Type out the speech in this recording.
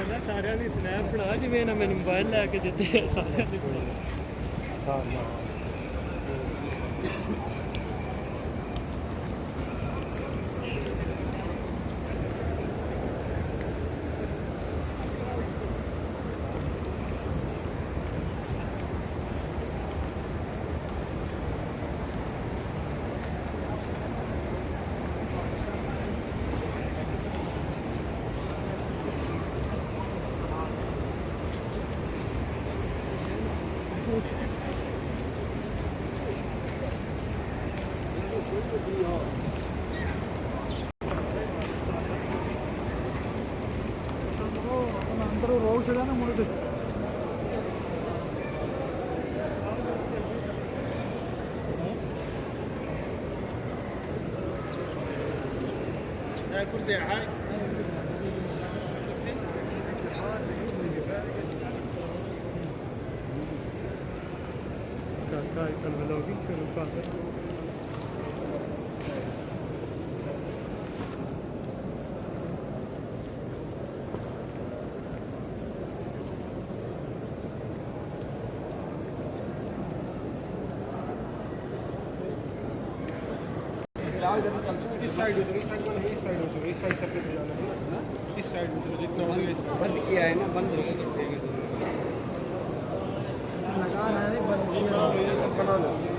ना सारे दी स्नैप बना जिवें ना मैंने मोबाइल लैके दिते सारे दी बना अंदर रोड से ना मुझे कुर्सी है Kijk, kan we logisch kunnen passen. इस साइड उतरो, इस साइड को नहीं, इस साइड उतरो, इस साइड सेपरेट हो जाना है। इस साइड उतरो, जितना हो इस साइड बंद किया है ना, बंद हो गया लगा रहा है, बंद किया है, सब बना लो।